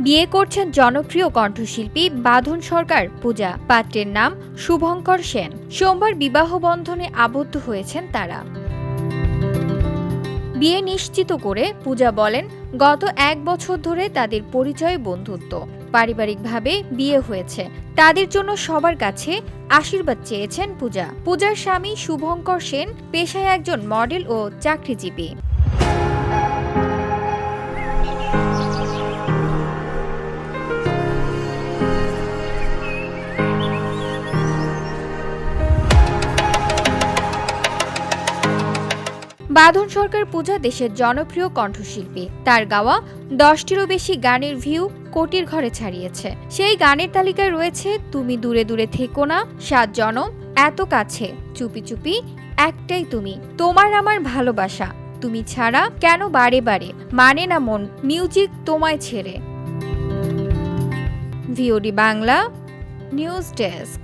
বিয়ে করছেন জনপ্রিয় কণ্ঠশিল্পী বাঁধন সরকার পূজা। পাত্রের নাম শুভঙ্কর সেন। সোমবার বিবাহ বন্ধনে আবদ্ধ হয়েছেন তারা। বিয়ে নিশ্চিত করে পূজা বলেন, গত 1 বছর ধরে তাদের পরিচয় বন্ধুত্ব। পারিবারিকভাবে বিয়ে হয়েছে। তাদের জন্য সবার কাছে আশীর্বাদ চেয়েছেন পূজা। পূজার স্বামী শুভঙ্কর সেন পেশায় একজন মডেল ও চাকরিজীবী। বাঁধন সরকার পূজা দেশের জনপ্রিয় কণ্ঠশিল্পী। তার গাওয়া 10টিরও বেশি গানের ভিউ কোটির ঘরে ছাড়িয়েছে। সেই গানের তালিকায় রয়েছে তুমি দূরে দূরে থেকো না, 7 জনম, এত কাছে, চুপি চুপি, একটাই তুমি, তোমার আমার ভালোবাসা, তুমি ছাড়া কেন বারে বারে, মানে না মন, মিউজিক তোমায় ছেড়ে। VOD Bangla news desk.